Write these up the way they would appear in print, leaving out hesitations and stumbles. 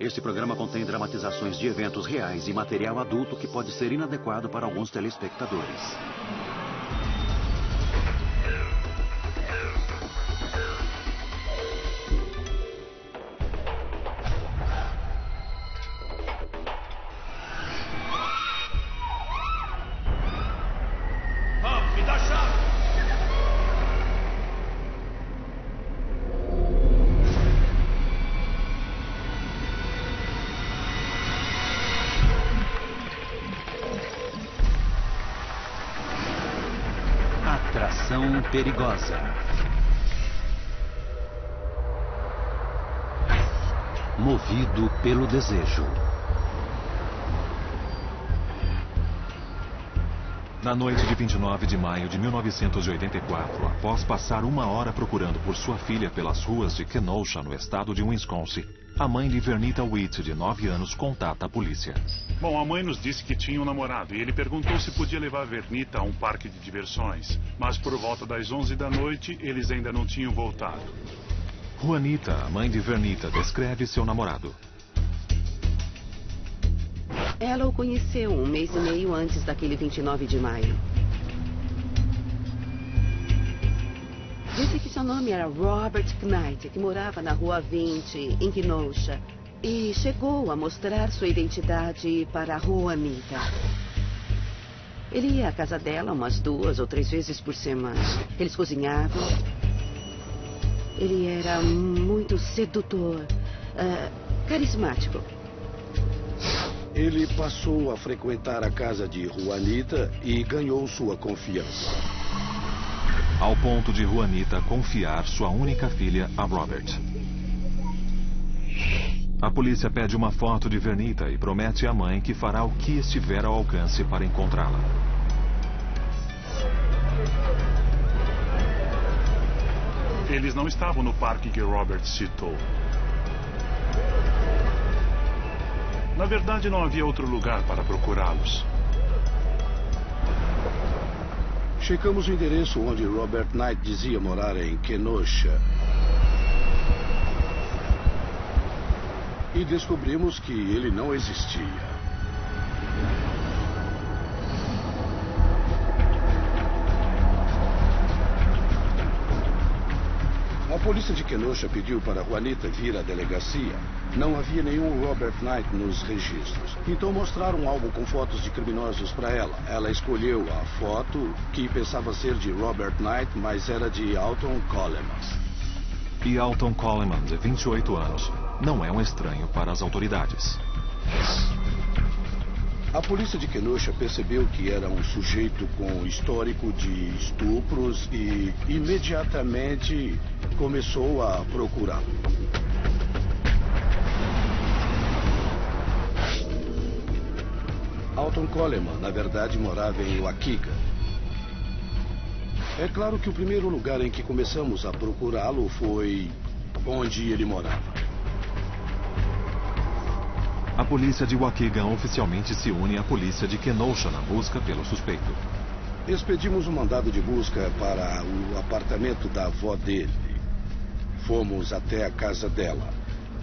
Este programa contém dramatizações de eventos reais e material adulto que pode ser inadequado para alguns telespectadores. Me dá a chave! Atração perigosa. Movido pelo desejo. Na noite de 29 de maio de 1984, após passar 1 hora procurando por sua filha pelas ruas de Kenosha, no estado de Wisconsin, a mãe de Vernita Witt, de 9 anos, contata a polícia. Bom, a mãe nos disse que tinha um namorado e ele perguntou se podia levar a Vernita a um parque de diversões. Mas por volta das 11 da noite, eles ainda não tinham voltado. Juanita, a mãe de Vernita, descreve seu namorado. Ela o conheceu 1 mês e meio antes daquele 29 de maio. Disse que seu nome era Robert Knight, que morava na Rua 20, em Kenosha. E chegou a mostrar sua identidade para a Juanita. Ele ia à casa dela umas 2 ou 3 vezes por semana. Eles cozinhavam. Ele era muito sedutor, carismático. Ele passou a frequentar a casa de Juanita e ganhou sua confiança. Ao ponto de Juanita confiar sua única filha a Robert. A polícia pede uma foto de Vernita e promete à mãe que fará o que estiver ao alcance para encontrá-la. Eles não estavam no parque que Robert citou. Na verdade, não havia outro lugar para procurá-los. Checamos o endereço onde Robert Knight dizia morar em Kenosha. E descobrimos que ele não existia. A polícia de Kenosha pediu para Juanita vir à delegacia. Não havia nenhum Robert Knight nos registros. Então mostraram um álbum com fotos de criminosos para ela. Ela escolheu a foto que pensava ser de Robert Knight, mas era de Alton Coleman. E Alton Coleman, de 28 anos, não é um estranho para as autoridades. A polícia de Kenosha percebeu que era um sujeito com histórico de estupros e imediatamente começou a procurá-lo. Alton Coleman, na verdade, morava em Waukegan. É claro que o primeiro lugar em que começamos a procurá-lo foi onde ele morava. A polícia de Waukegan oficialmente se une à polícia de Kenosha na busca pelo suspeito. Expedimos um mandado de busca para o apartamento da avó dele. Fomos até a casa dela.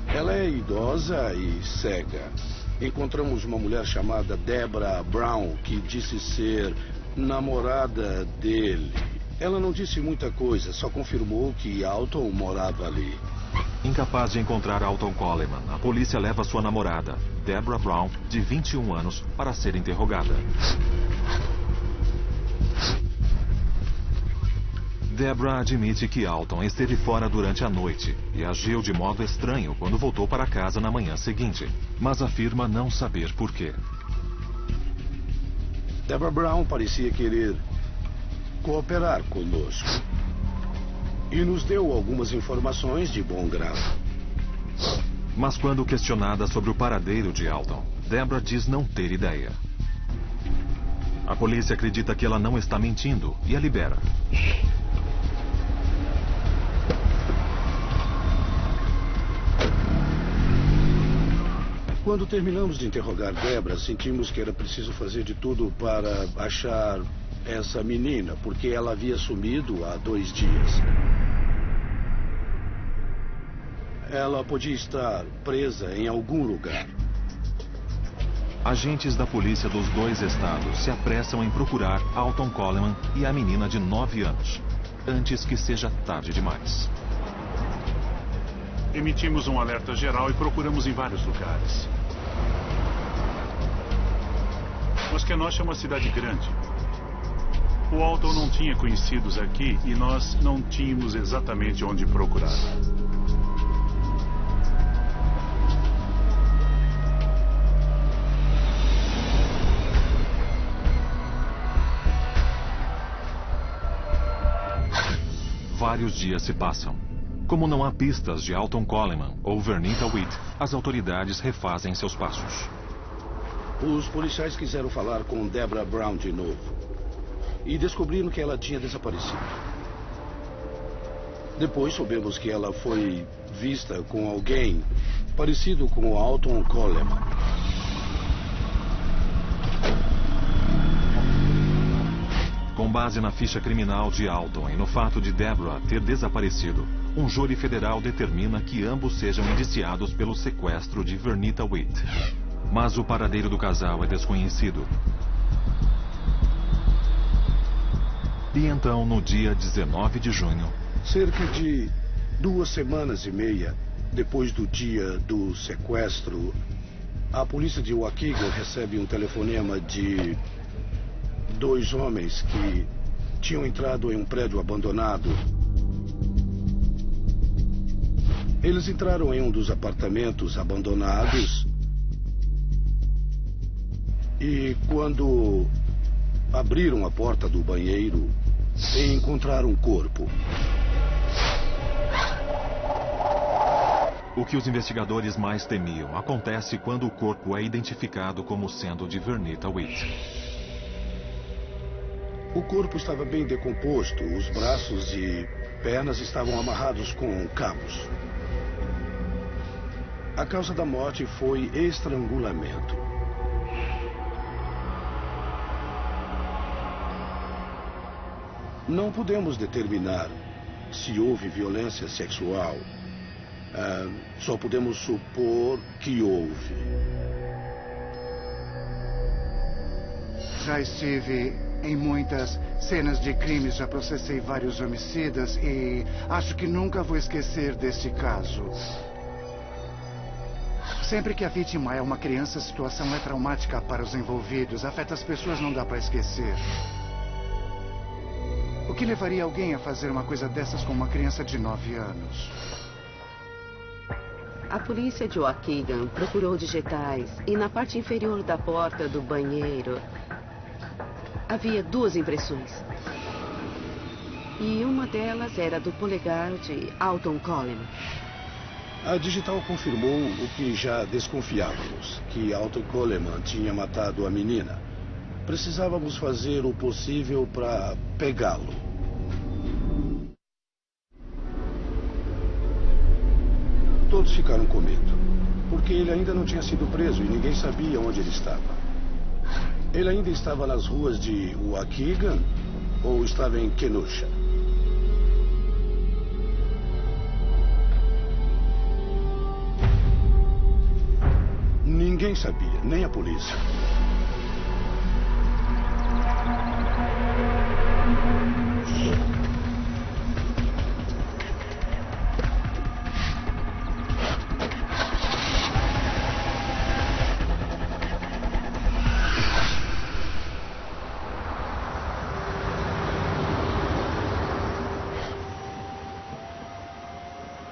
Ela é idosa e cega. Encontramos uma mulher chamada Deborah Brown, que disse ser namorada dele. Ela não disse muita coisa, só confirmou que Alton morava ali. Incapaz de encontrar Alton Coleman, a polícia leva sua namorada, Deborah Brown, de 21 anos, para ser interrogada. Deborah admite que Alton esteve fora durante a noite e agiu de modo estranho quando voltou para casa na manhã seguinte, mas afirma não saber por quê. Deborah Brown parecia querer cooperar conosco e nos deu algumas informações de bom grado. Mas quando questionada sobre o paradeiro de Alton, Deborah diz não ter ideia. A polícia acredita que ela não está mentindo e a libera. Quando terminamos de interrogar Deborah, sentimos que era preciso fazer de tudo para achar essa menina, porque ela havia sumido há 2 dias. Ela podia estar presa em algum lugar. Agentes da polícia dos 2 estados se apressam em procurar Alton Coleman e a menina de 9 anos, antes que seja tarde demais. Emitimos um alerta geral e procuramos em vários lugares. Mas Kenosha é uma cidade grande. O Alton não tinha conhecidos aqui e nós não tínhamos exatamente onde procurar. Vários dias se passam. Como não há pistas de Alton Coleman ou Vernita Witt, as autoridades refazem seus passos. Os policiais quiseram falar com Deborah Brown de novo. E descobriram que ela tinha desaparecido. Depois soubemos que ela foi vista com alguém parecido com o Alton Coleman. Com base na ficha criminal de Alton e no fato de Deborah ter desaparecido, um júri federal determina que ambos sejam indiciados pelo sequestro de Vernita Witt. Mas o paradeiro do casal é desconhecido. E então, no dia 19 de junho... Cerca de 2 semanas e meia depois do dia do sequestro, a polícia de Waukegan recebe um telefonema de 2 homens que tinham entrado em um prédio abandonado. Eles entraram em um dos apartamentos abandonados e quando abriram a porta do banheiro, encontraram um corpo. O que os investigadores mais temiam acontece quando o corpo é identificado como sendo de Vernita Witt. O corpo estava bem decomposto, os braços e pernas estavam amarrados com cabos. A causa da morte foi estrangulamento. Não podemos determinar se houve violência sexual. Só podemos supor que houve. Já estive em muitas cenas de crimes, já processei vários homicidas e acho que nunca vou esquecer deste caso. Sempre que a vítima é uma criança, a situação é traumática para os envolvidos. Afeta as pessoas, não dá para esquecer. O que levaria alguém a fazer uma coisa dessas com uma criança de 9 anos? A polícia de Waukegan procurou digitais e na parte inferior da porta do banheiro havia 2 impressões. E uma delas era do polegar de Alton Coleman. A digital confirmou o que já desconfiávamos, que Alton Coleman tinha matado a menina. Precisávamos fazer o possível para pegá-lo. Todos ficaram com medo, porque ele ainda não tinha sido preso e ninguém sabia onde ele estava. Ele ainda estava nas ruas de Waukegan ou estava em Kenosha? Ninguém sabia, nem a polícia.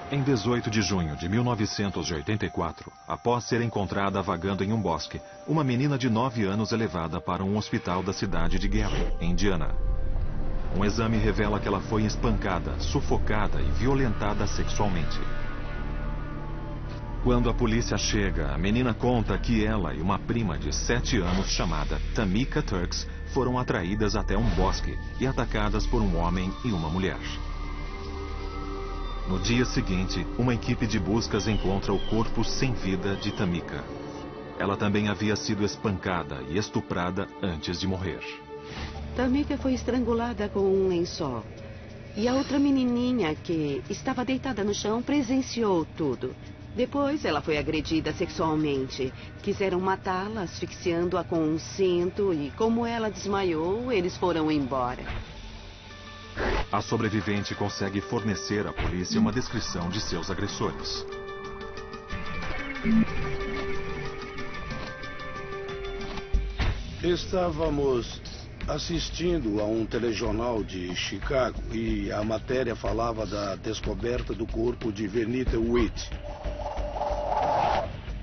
Em 18 de junho de 1984, após ser encontrada vagando em um bosque, uma menina de 9 anos é levada para um hospital da cidade de Gary, em Indiana. Um exame revela que ela foi espancada, sufocada e violentada sexualmente. Quando a polícia chega, a menina conta que ela e uma prima de 7 anos chamada Tamika Turks foram atraídas até um bosque e atacadas por um homem e uma mulher. No dia seguinte, uma equipe de buscas encontra o corpo sem vida de Tamika. Ela também havia sido espancada e estuprada antes de morrer. Tamika foi estrangulada com um lençol. E a outra menininha que estava deitada no chão presenciou tudo. Depois, ela foi agredida sexualmente. Quiseram matá-la, asfixiando-a com um cinto, e como ela desmaiou, eles foram embora. A sobrevivente consegue fornecer à polícia uma descrição de seus agressores. Estávamos assistindo a um telejornal de Chicago e a matéria falava da descoberta do corpo de Vernita Witt.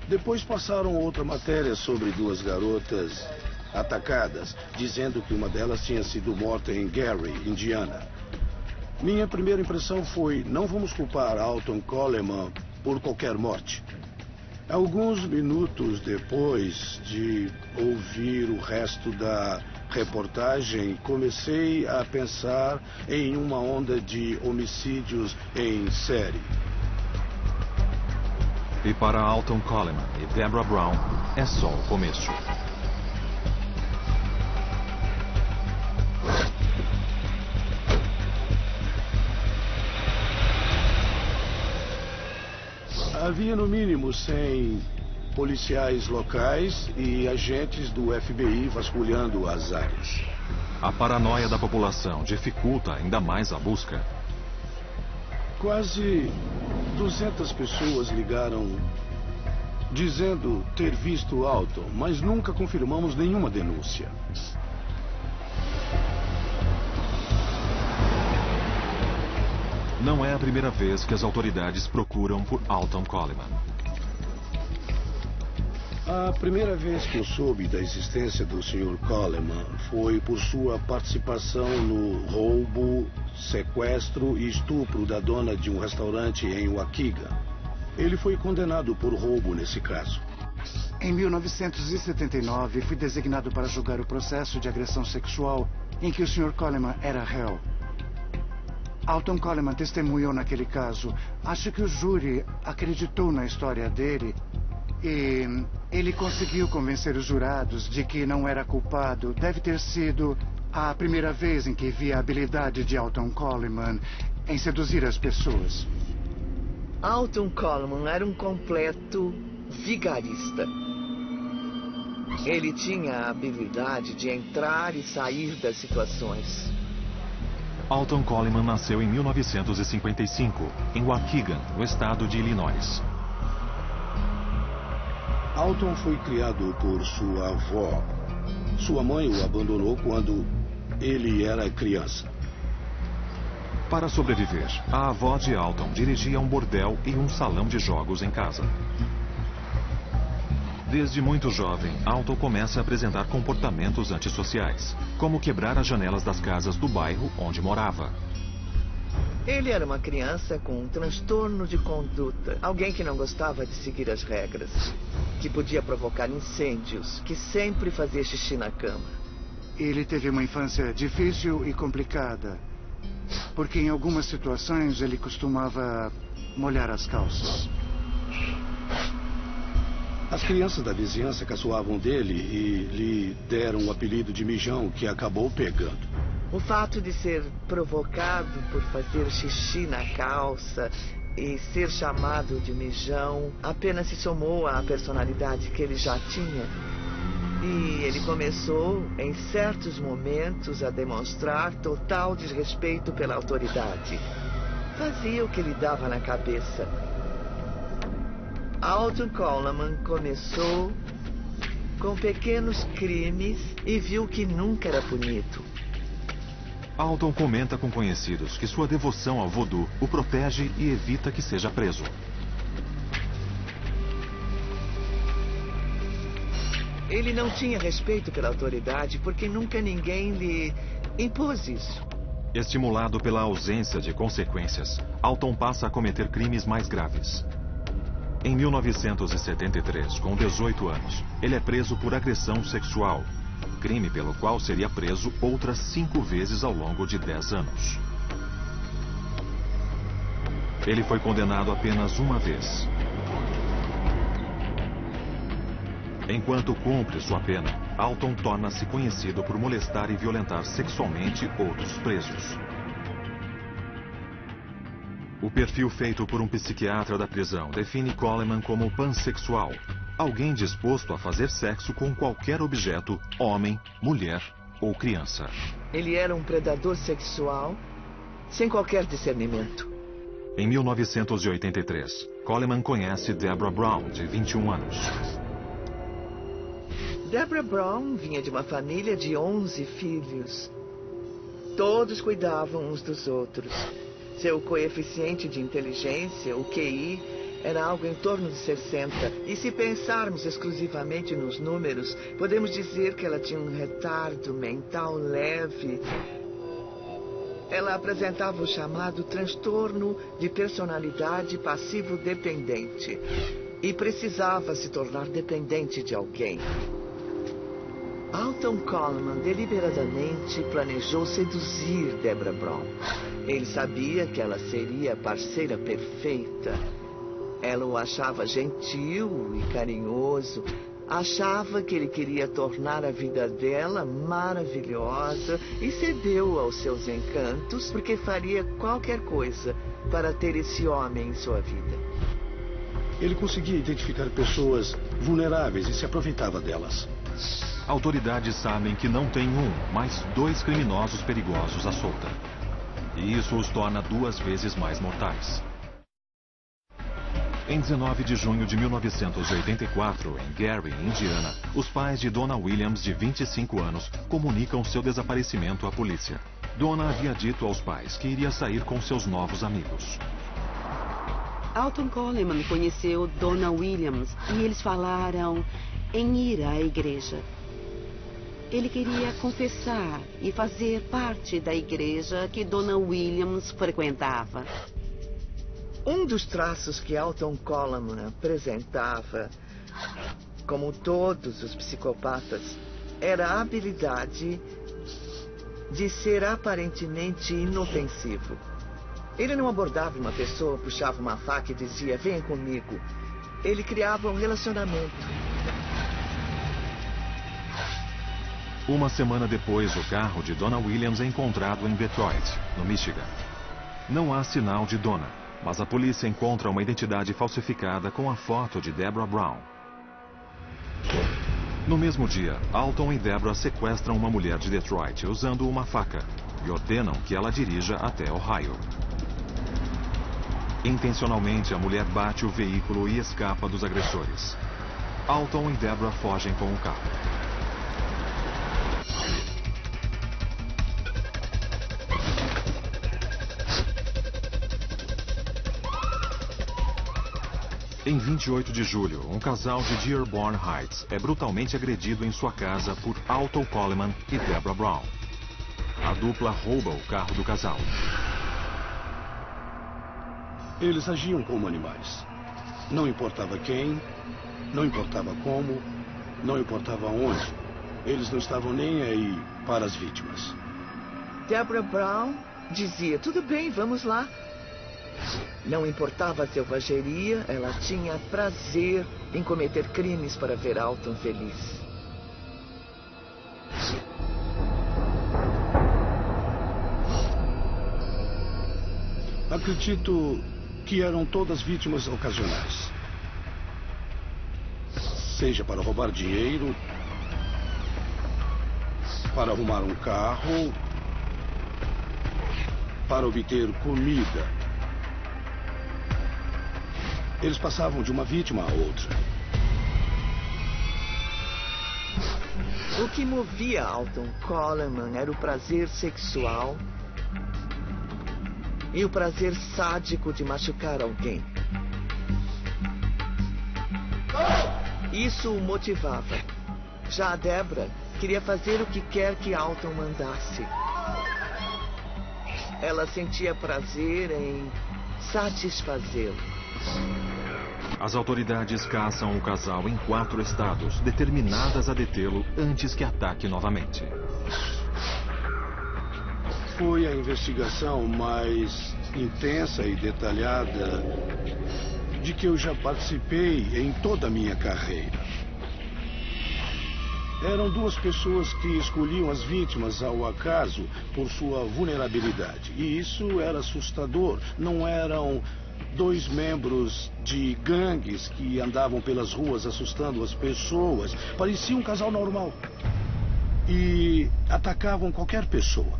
Depois passaram outra matéria sobre duas garotas atacadas, dizendo que uma delas tinha sido morta em Gary, Indiana. Minha primeira impressão foi: não vamos culpar Alton Coleman por qualquer morte. Alguns minutos depois de ouvir o resto da reportagem, comecei a pensar em uma onda de homicídios em série. E para Alton Coleman e Deborah Brown, é só o começo. Havia no mínimo 100 policiais locais e agentes do FBI vasculhando as áreas. A paranoia da população dificulta ainda mais a busca. Quase 200 pessoas ligaram dizendo ter visto Alton, mas nunca confirmamos nenhuma denúncia. Não é a primeira vez que as autoridades procuram por Alton Coleman. A primeira vez que eu soube da existência do Sr. Coleman foi por sua participação no roubo, sequestro e estupro da dona de um restaurante em Waukegan. Ele foi condenado por roubo nesse caso. Em 1979, fui designado para julgar o processo de agressão sexual em que o Sr. Coleman era réu. Alton Coleman testemunhou naquele caso. Acho que o júri acreditou na história dele e ele conseguiu convencer os jurados de que não era culpado. Deve ter sido a primeira vez em que vi a habilidade de Alton Coleman em seduzir as pessoas. Alton Coleman era um completo vigarista. Ele tinha a habilidade de entrar e sair das situações. Alton Coleman nasceu em 1955, em Waukegan, no estado de Illinois. Alton foi criado por sua avó. Sua mãe o abandonou quando ele era criança. Para sobreviver, a avó de Alton dirigia um bordel e um salão de jogos em casa. Desde muito jovem, Alton começa a apresentar comportamentos antissociais, como quebrar as janelas das casas do bairro onde morava. Ele era uma criança com um transtorno de conduta. Alguém que não gostava de seguir as regras. Que podia provocar incêndios. Que sempre fazia xixi na cama. Ele teve uma infância difícil e complicada. Porque em algumas situações ele costumava molhar as calças. As crianças da vizinhança caçoavam dele e lhe deram o apelido de mijão, que acabou pegando. O fato de ser provocado por fazer xixi na calça e ser chamado de mijão apenas se somou à personalidade que ele já tinha. E ele começou, em certos momentos, a demonstrar total desrespeito pela autoridade. Fazia o que lhe dava na cabeça. Alton Coleman começou com pequenos crimes e viu que nunca era punido. Alton comenta com conhecidos que sua devoção ao voodoo o protege e evita que seja preso. Ele não tinha respeito pela autoridade porque nunca ninguém lhe impôs isso. Estimulado pela ausência de consequências, Alton passa a cometer crimes mais graves. Em 1973, com 18 anos, ele é preso por agressão sexual, crime pelo qual seria preso outras 5 vezes ao longo de 10 anos. Ele foi condenado apenas uma vez. Enquanto cumpre sua pena, Alton torna-se conhecido por molestar e violentar sexualmente outros presos. O perfil feito por um psiquiatra da prisão define Coleman como pansexual. Alguém disposto a fazer sexo com qualquer objeto, homem, mulher ou criança. Ele era um predador sexual sem qualquer discernimento. Em 1983, Coleman conhece Deborah Brown, de 21 anos. Deborah Brown vinha de uma família de 11 filhos. Todos cuidavam uns dos outros. Seu coeficiente de inteligência, o QI, era algo em torno de 60. E se pensarmos exclusivamente nos números, podemos dizer que ela tinha um retardo mental leve. Ela apresentava o chamado transtorno de personalidade passivo-dependente e precisava se tornar dependente de alguém. Alton Coleman deliberadamente planejou seduzir Deborah Brown. Ele sabia que ela seria a parceira perfeita. Ela o achava gentil e carinhoso. Achava que ele queria tornar a vida dela maravilhosa e cedeu aos seus encantos porque faria qualquer coisa para ter esse homem em sua vida. Ele conseguia identificar pessoas vulneráveis e se aproveitava delas. Autoridades sabem que não tem um, mas 2 criminosos perigosos à solta. E isso os torna 2 vezes mais mortais. Em 19 de junho de 1984, em Gary, Indiana, os pais de Donna Williams, de 25 anos, comunicam seu desaparecimento à polícia. Donna havia dito aos pais que iria sair com seus novos amigos. Alton Coleman conheceu Donna Williams e eles falaram em ir à igreja. Ele queria confessar e fazer parte da igreja que Donna Williams frequentava. Um dos traços que Alton Coleman apresentava, como todos os psicopatas, era a habilidade de ser aparentemente inofensivo. Ele não abordava uma pessoa, puxava uma faca e dizia, venha comigo. Ele criava um relacionamento. Uma semana depois, o carro de Donna Williams é encontrado em Detroit, no Michigan. Não há sinal de Donna, mas a polícia encontra uma identidade falsificada com a foto de Deborah Brown. No mesmo dia, Alton e Deborah sequestram uma mulher de Detroit usando uma faca e ordenam que ela dirija até Ohio. Intencionalmente, a mulher bate o veículo e escapa dos agressores. Alton e Deborah fogem com o carro. Em 28 de julho, um casal de Dearborn Heights é brutalmente agredido em sua casa por Alton Coleman e Deborah Brown. A dupla rouba o carro do casal. Eles agiam como animais. Não importava quem, não importava como, não importava onde. Eles não estavam nem aí para as vítimas. Deborah Brown dizia, tudo bem, vamos lá. Não importava a selvageria, ela tinha prazer em cometer crimes para ver Alton feliz. Acredito que eram todas vítimas ocasionais. Seja para roubar dinheiro, para arrumar um carro, para obter comida. Eles passavam de uma vítima a outra. O que movia Alton Coleman era o prazer sexual e o prazer sádico de machucar alguém. Isso o motivava. Já a Deborah queria fazer o que quer que Alton mandasse. Ela sentia prazer em satisfazê-lo. As autoridades caçam o casal em 4 estados, determinadas a detê-lo antes que ataque novamente. Foi a investigação mais intensa e detalhada de que eu já participei em toda a minha carreira. Eram duas pessoas que escolhiam as vítimas ao acaso por sua vulnerabilidade. E isso era assustador. Não eram dois membros de gangues que andavam pelas ruas assustando as pessoas. Parecia um casal normal. E atacavam qualquer pessoa.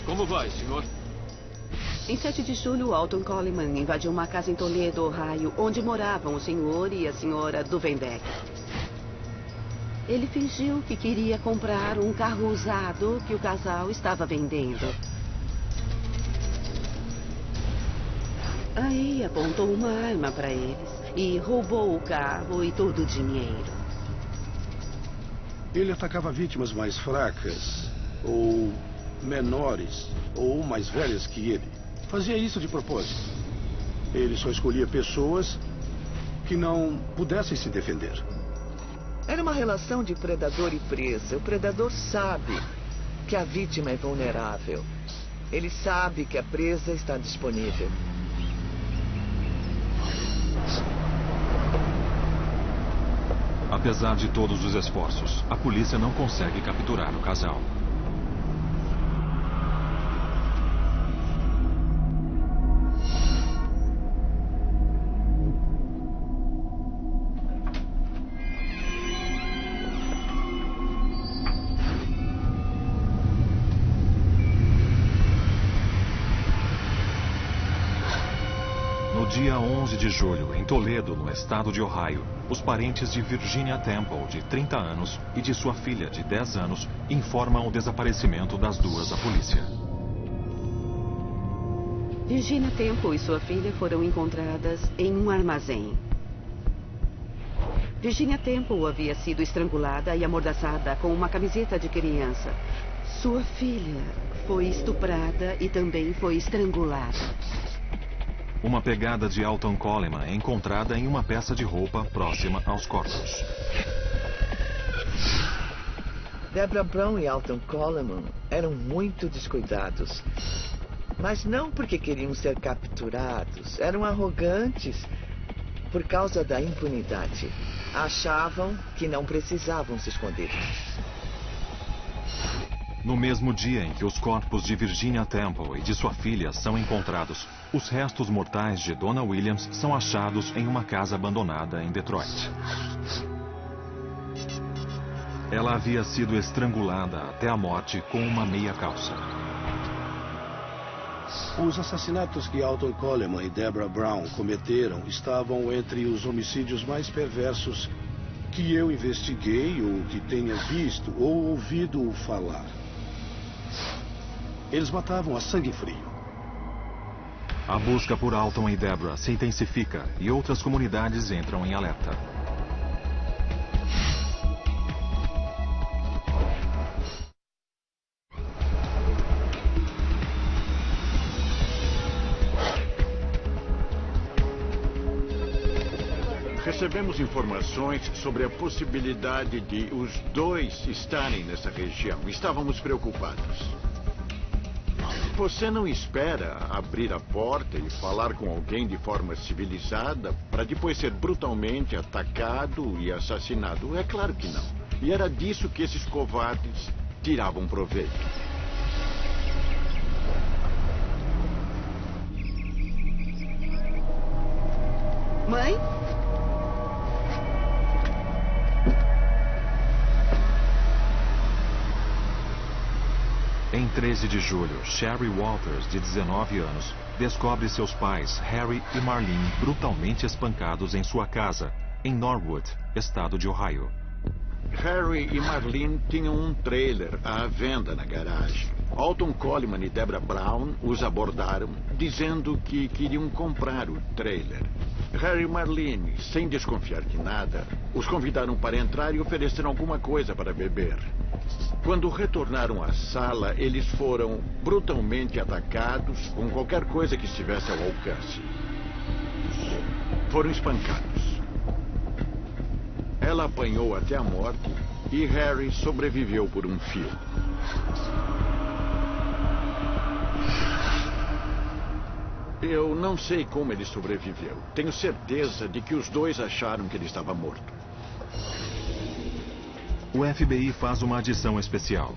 Como vai, senhor? Em 7 de julho, Alton Coleman invadiu uma casa em Toledo, Ohio, onde moravam o senhor e a senhora Duvenbeck. Ele fingiu que queria comprar um carro usado que o casal estava vendendo. Aí apontou uma arma para eles e roubou o carro e todo o dinheiro. Ele atacava vítimas mais fracas, ou menores, ou mais velhas que ele. Fazia isso de propósito. Ele só escolhia pessoas que não pudessem se defender. Era uma relação de predador e presa. O predador sabe que a vítima é vulnerável. Ele sabe que a presa está disponível. Apesar de todos os esforços, a polícia não consegue capturar o casal. No dia 11 de julho, em Toledo, no estado de Ohio, os parentes de Virginia Temple, de 30 anos, e de sua filha, de 10 anos, informam o desaparecimento das duas à polícia. Virginia Temple e sua filha foram encontradas em um armazém. Virginia Temple havia sido estrangulada e amordaçada com uma camiseta de criança. Sua filha foi estuprada e também foi estrangulada. Uma pegada de Alton Coleman é encontrada em uma peça de roupa próxima aos corpos. Deborah Brown e Alton Coleman eram muito descuidados. Mas não porque queriam ser capturados. Eram arrogantes por causa da impunidade. Achavam que não precisavam se esconder. No mesmo dia em que os corpos de Virginia Temple e de sua filha são encontrados, os restos mortais de Donna Williams são achados em uma casa abandonada em Detroit. Ela havia sido estrangulada até a morte com uma meia calça. Os assassinatos que Alton Coleman e Deborah Brown cometeram estavam entre os homicídios mais perversos que eu investiguei ou que tenha visto ou ouvido falar. Eles matavam a sangue frio. A busca por Alton e Deborah se intensifica e outras comunidades entram em alerta. Recebemos informações sobre a possibilidade de os dois estarem nessa região. Estávamos preocupados. Você não espera abrir a porta e falar com alguém de forma civilizada para depois ser brutalmente atacado e assassinado? É claro que não. E era disso que esses covardes tiravam proveito. Mãe? Em 13 de julho, Sherry Walters, de 19 anos, descobre seus pais, Harry e Marlene, brutalmente espancados em sua casa, em Norwood, estado de Ohio. Harry e Marlene tinham um trailer à venda na garagem. Alton Coleman e Deborah Brown os abordaram, dizendo que queriam comprar o trailer. Harry e Marlene, sem desconfiar de nada, os convidaram para entrar e ofereceram alguma coisa para beber. Quando retornaram à sala, eles foram brutalmente atacados com qualquer coisa que estivesse ao alcance. Foram espancados. Ela apanhou até a morte e Harry sobreviveu por um fio. Eu não sei como ele sobreviveu. Tenho certeza de que os dois acharam que ele estava morto. O FBI faz uma adição especial.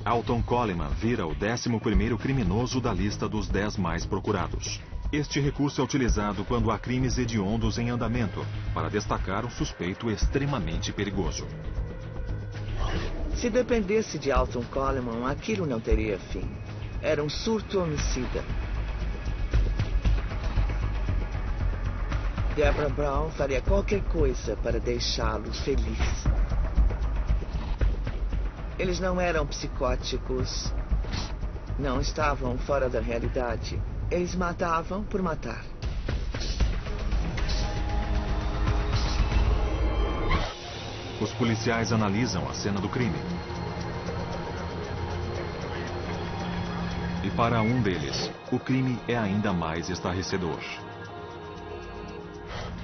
Alton Coleman vira o 11º criminoso da lista dos 10 mais procurados. Este recurso é utilizado quando há crimes hediondos em andamento, para destacar um suspeito extremamente perigoso. Se dependesse de Alton Coleman, aquilo não teria fim. Era um surto homicida. Deborah Brown faria qualquer coisa para deixá-lo feliz. Eles não eram psicóticos. Não estavam fora da realidade. Eles matavam por matar. Os policiais analisam a cena do crime. E para um deles, o crime é ainda mais estarrecedor.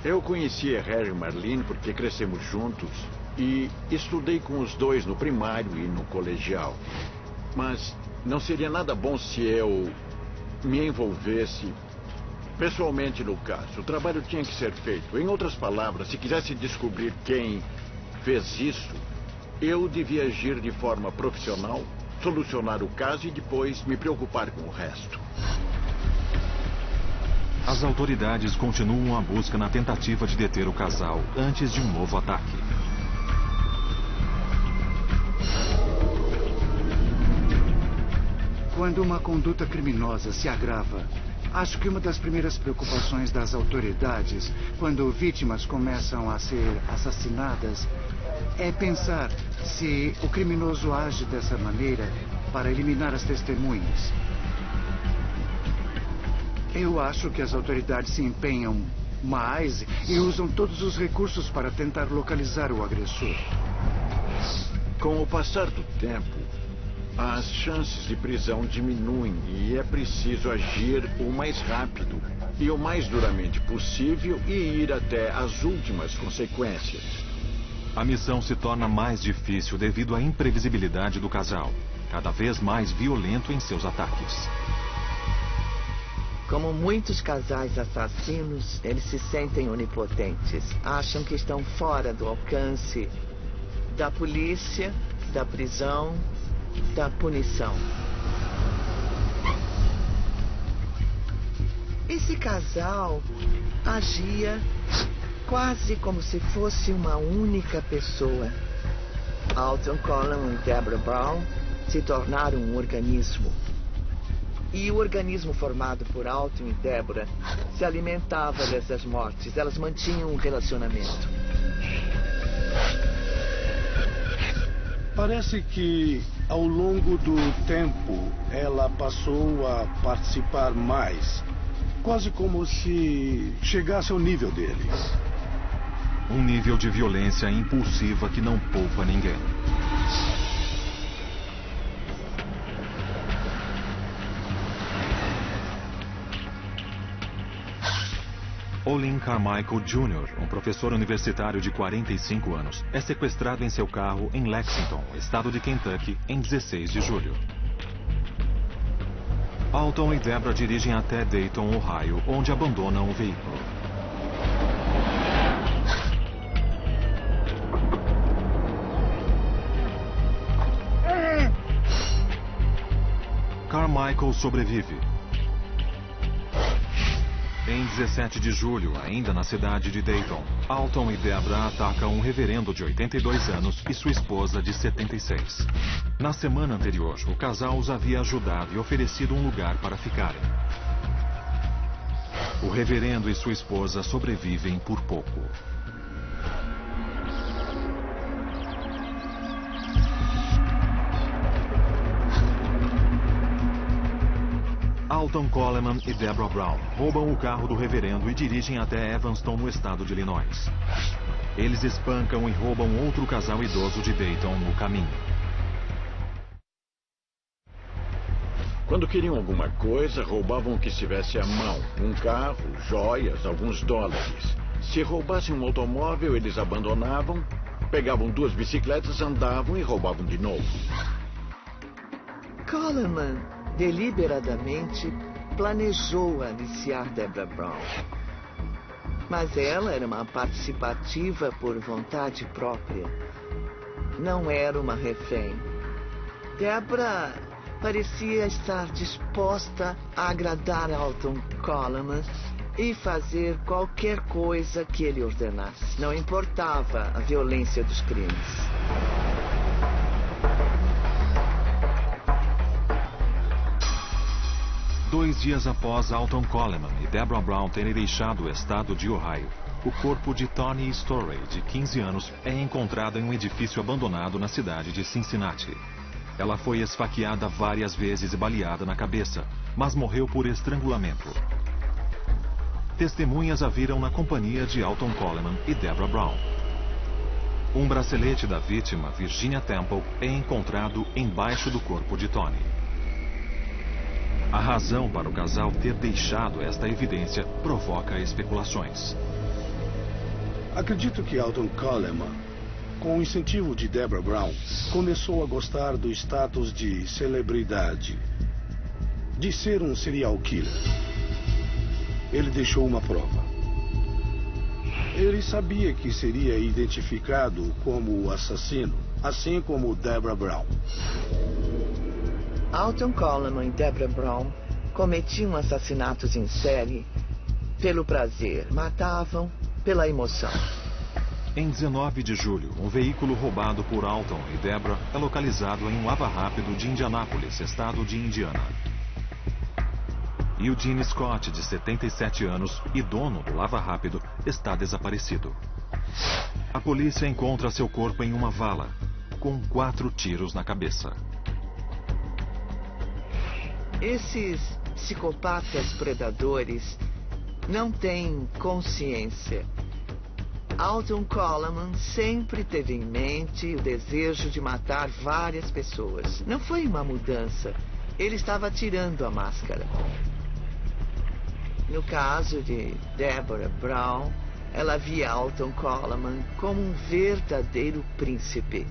Eu conhecia Harry e Marlene porque crescemos juntos e estudei com os dois no primário e no colegial. Mas não seria nada bom se eu me envolvesse pessoalmente no caso. O trabalho tinha que ser feito. Em outras palavras, se quisesse descobrir quem fez isso, eu devia agir de forma profissional, solucionar o caso e depois me preocupar com o resto. As autoridades continuam a busca na tentativa de deter o casal antes de um novo ataque. Quando uma conduta criminosa se agrava, acho que uma das primeiras preocupações das autoridades, quando vítimas começam a ser assassinadas, é pensar se o criminoso age dessa maneira para eliminar as testemunhas. Eu acho que as autoridades se empenham mais e usam todos os recursos para tentar localizar o agressor. Com o passar do tempo, as chances de prisão diminuem e é preciso agir o mais rápido e o mais duramente possível e ir até as últimas consequências. A missão se torna mais difícil devido à imprevisibilidade do casal, cada vez mais violento em seus ataques. Como muitos casais assassinos, eles se sentem onipotentes. Acham que estão fora do alcance da polícia, da prisão, da punição. Esse casal agia quase como se fosse uma única pessoa. Alton Coleman e Deborah Brown se tornaram um organismo. E o organismo formado por Alton e Deborah se alimentava dessas mortes. Elas mantinham um relacionamento. Parece que, ao longo do tempo, ela passou a participar mais. Quase como se chegasse ao nível deles. Um nível de violência impulsiva que não poupa ninguém. Olin Carmichael Jr., um professor universitário de 45 anos, é sequestrado em seu carro em Lexington, estado de Kentucky, em 16 de julho. Alton e Deborah dirigem até Dayton, Ohio, onde abandonam o veículo. Carmichael sobrevive. Em 17 de julho, ainda na cidade de Dayton, Alton e Deborah atacam um reverendo de 82 anos e sua esposa de 76. Na semana anterior, o casal os havia ajudado e oferecido um lugar para ficarem. O reverendo e sua esposa sobrevivem por pouco. Alton Coleman e Deborah Brown roubam o carro do reverendo e dirigem até Evanston, no estado de Illinois. Eles espancam e roubam outro casal idoso de Dayton no caminho. Quando queriam alguma coisa, roubavam o que estivesse à mão. Um carro, joias, alguns dólares. Se roubassem um automóvel, eles abandonavam, pegavam 2 bicicletas, andavam e roubavam de novo. Coleman deliberadamente planejou aliciar Deborah Brown. Mas ela era uma participativa por vontade própria. Não era uma refém. Deborah parecia estar disposta a agradar Alton Coleman e fazer qualquer coisa que ele ordenasse. Não importava a violência dos crimes. Dois dias após Alton Coleman e Deborah Brown terem deixado o estado de Ohio, o corpo de Toni Storey, de 15 anos, é encontrado em um edifício abandonado na cidade de Cincinnati. Ela foi esfaqueada várias vezes e baleada na cabeça, mas morreu por estrangulamento. Testemunhas a viram na companhia de Alton Coleman e Deborah Brown. Um bracelete da vítima, Virginia Temple, é encontrado embaixo do corpo de Toni. A razão para o casal ter deixado esta evidência provoca especulações. Acredito que Alton Coleman, com o incentivo de Deborah Brown, começou a gostar do status de celebridade, de ser um serial killer. Ele deixou uma prova. Ele sabia que seria identificado como o assassino, assim como Deborah Brown. Alton Coleman e Deborah Brown cometiam assassinatos em série pelo prazer. Matavam pela emoção. Em 19 de julho, um veículo roubado por Alton e Deborah é localizado em um lava rápido de Indianápolis, estado de Indiana. Eugene Scott, de 77 anos e dono do lava rápido, está desaparecido. A polícia encontra seu corpo em uma vala, com 4 tiros na cabeça. Esses psicopatas predadores não têm consciência. Alton Coleman sempre teve em mente o desejo de matar várias pessoas. Não foi uma mudança. Ele estava tirando a máscara. No caso de Deborah Brown, ela via Alton Coleman como um verdadeiro príncipe.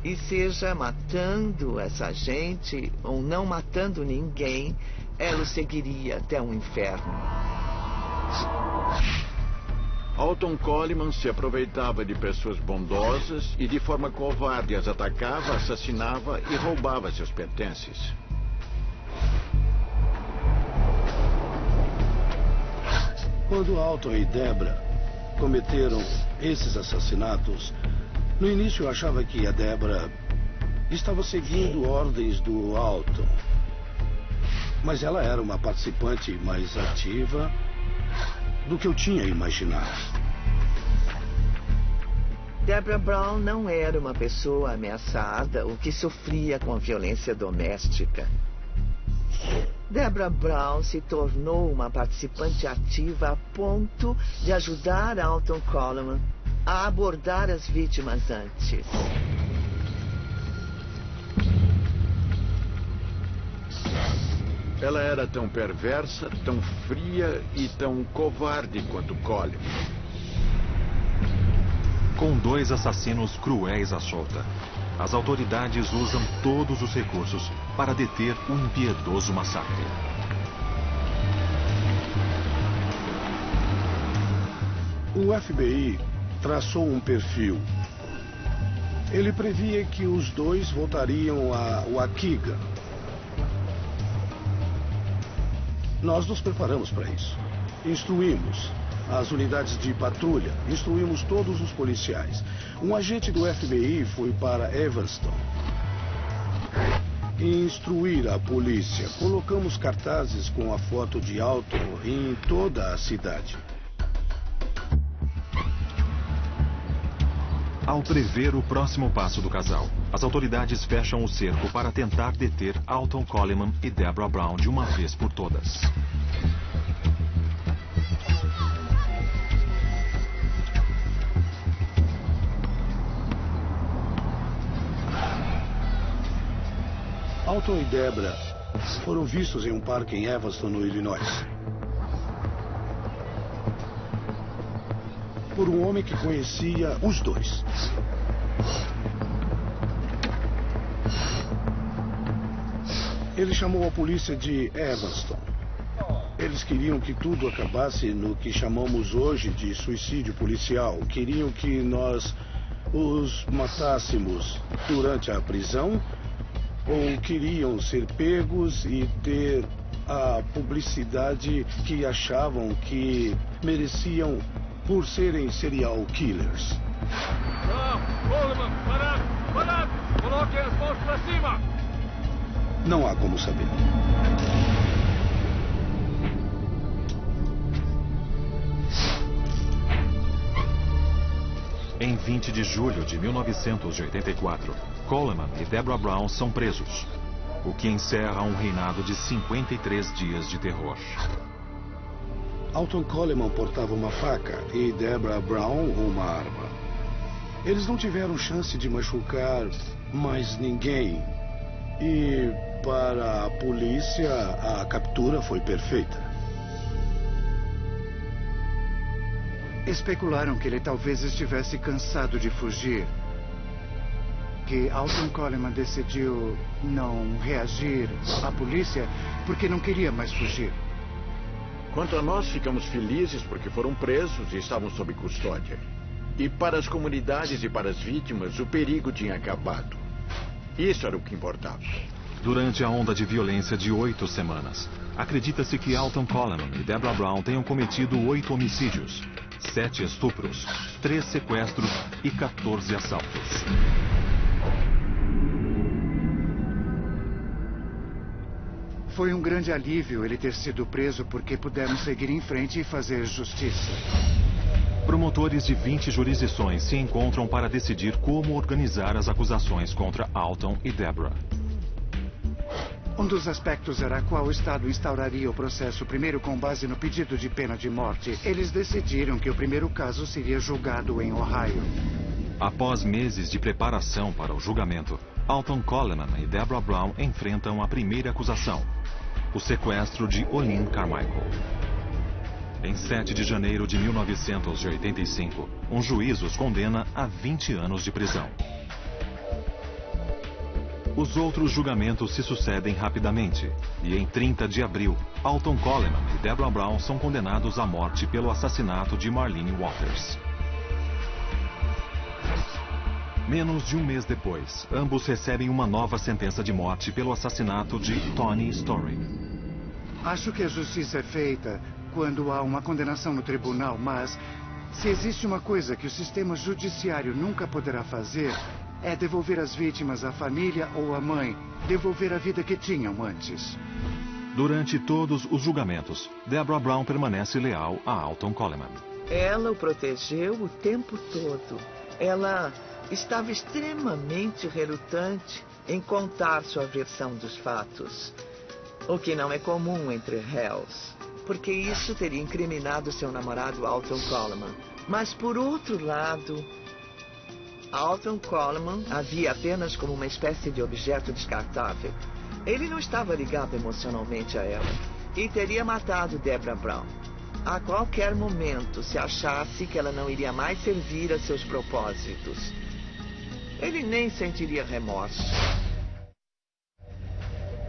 E seja matando essa gente ou não matando ninguém, ela o seguiria até o inferno. Alton Coleman se aproveitava de pessoas bondosas e de forma covarde as atacava, assassinava e roubava seus pertences. Quando Alton e Deborah cometeram esses assassinatos, no início eu achava que a Deborah estava seguindo ordens do Alton. Mas ela era uma participante mais ativa do que eu tinha imaginado. Deborah Brown não era uma pessoa ameaçada ou que sofria com violência doméstica. Deborah Brown se tornou uma participante ativa a ponto de ajudar Alton Coleman a abordar as vítimas antes. Ela era tão perversa, tão fria e tão covarde quanto Coleman. Com 2 assassinos cruéis à solta, as autoridades usam todos os recursos para deter o impiedoso massacre. O FBI traçou um perfil. Ele previa que os 2 voltariam a Waukegan. Nós nos preparamos para isso. Instruímos as unidades de patrulha, instruímos todos os policiais. Um agente do FBI foi para Evanston instruir a polícia. Colocamos cartazes com a foto de Alton em toda a cidade. Ao prever o próximo passo do casal, as autoridades fecham o cerco para tentar deter Alton Coleman e Deborah Brown de uma vez por todas. Alton e Deborah foram vistos em um parque em Evanston, no Illinois, por um homem que conhecia os 2. Ele chamou a polícia de Evanston. Eles queriam que tudo acabasse no que chamamos hoje de suicídio policial. Queriam que nós os matássemos durante a prisão, ou queriam ser pegos e ter a publicidade que achavam que mereciam por serem serial killers. Coleman, parado! Parado! Coloquem as mãos para cima! Não há como saber. Em 20 de julho de 1984, Coleman e Deborah Brown são presos, o que encerra um reinado de 53 dias de terror. Alton Coleman portava uma faca e Deborah Brown uma arma. Eles não tiveram chance de machucar mais ninguém. E para a polícia, a captura foi perfeita. Especularam que ele talvez estivesse cansado de fugir. Que Alton Coleman decidiu não reagir à polícia porque não queria mais fugir. Quanto a nós, ficamos felizes porque foram presos e estavam sob custódia. E para as comunidades e para as vítimas, o perigo tinha acabado. Isso era o que importava. Durante a onda de violência de 8 semanas, acredita-se que Alton Coleman e Deborah Brown tenham cometido 8 homicídios, 7 estupros, 3 sequestros e 14 assaltos. Foi um grande alívio ele ter sido preso porque pudemos seguir em frente e fazer justiça. Promotores de 20 jurisdições se encontram para decidir como organizar as acusações contra Alton e Deborah. Um dos aspectos era qual estado instauraria o processo primeiro com base no pedido de pena de morte. Eles decidiram que o primeiro caso seria julgado em Ohio. Após meses de preparação para o julgamento, Alton Coleman e Deborah Brown enfrentam a primeira acusação, o sequestro de Olin Carmichael. Em 7 de janeiro de 1985, um juiz os condena a 20 anos de prisão. Os outros julgamentos se sucedem rapidamente, e em 30 de abril, Alton Coleman e Deborah Brown são condenados à morte pelo assassinato de Marlene Waters. Menos de um mês depois, ambos recebem uma nova sentença de morte pelo assassinato de Tony Story. Acho que a justiça é feita quando há uma condenação no tribunal, mas se existe uma coisa que o sistema judiciário nunca poderá fazer, é devolver as vítimas à família ou à mãe, devolver a vida que tinham antes. Durante todos os julgamentos, Deborah Brown permanece leal a Alton Coleman. Ela o protegeu o tempo todo. Ela estava extremamente relutante em contar sua versão dos fatos, o que não é comum entre réus, porque isso teria incriminado seu namorado Alton Coleman. Mas, por outro lado, Alton Coleman a via apenas como uma espécie de objeto descartável. Ele não estava ligado emocionalmente a ela e teria matado Deborah Brown a qualquer momento se achasse que ela não iria mais servir a seus propósitos. Ele nem sentiria remorso.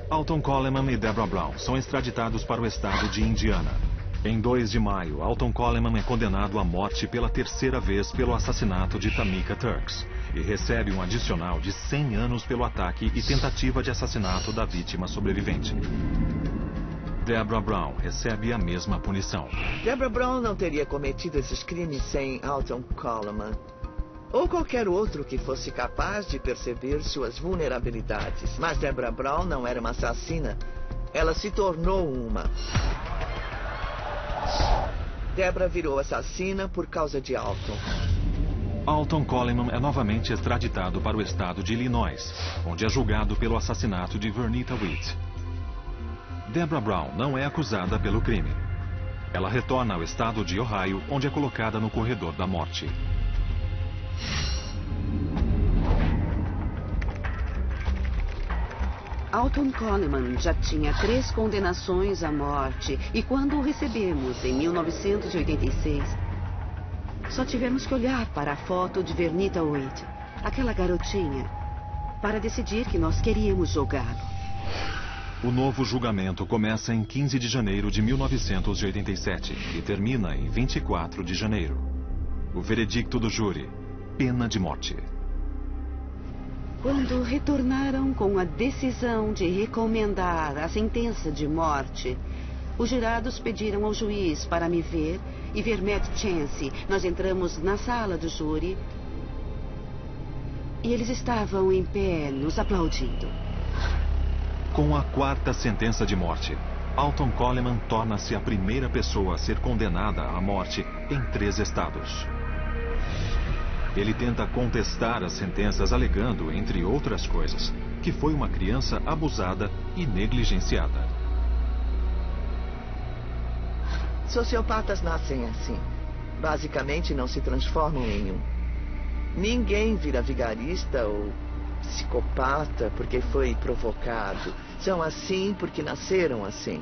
Alton Coleman e Deborah Brown são extraditados para o estado de Indiana. Em 2 de maio, Alton Coleman é condenado à morte pela 3ª vez pelo assassinato de Tamika Turks e recebe um adicional de 100 anos pelo ataque e tentativa de assassinato da vítima sobrevivente. Deborah Brown recebe a mesma punição. Deborah Brown não teria cometido esses crimes sem Alton Coleman ou qualquer outro que fosse capaz de perceber suas vulnerabilidades. Mas Deborah Brown não era uma assassina. Ela se tornou uma. Deborah virou assassina por causa de Alton. Alton Coleman é novamente extraditado para o estado de Illinois, onde é julgado pelo assassinato de Vernita Witt. Deborah Brown não é acusada pelo crime. Ela retorna ao estado de Ohio, onde é colocada no corredor da morte. Alton Coleman já tinha 3 condenações à morte e quando o recebemos em 1986, só tivemos que olhar para a foto de Vernita Witt, aquela garotinha, para decidir que nós queríamos jogá-lo. O novo julgamento começa em 15 de janeiro de 1987 e termina em 24 de janeiro. O veredicto do júri: pena de morte. Quando retornaram com a decisão de recomendar a sentença de morte, os jurados pediram ao juiz para me ver e ver Matt Chance. Nós entramos na sala do júri e eles estavam em pé, nos aplaudindo. Com a quarta sentença de morte, Alton Coleman torna-se a primeira pessoa a ser condenada à morte em 3 estados. Ele tenta contestar as sentenças alegando, entre outras coisas, que foi uma criança abusada e negligenciada. Sociopatas nascem assim. Basicamente não se transformam em um. Ninguém vira vigarista ou psicopata porque foi provocado. São assim porque nasceram assim.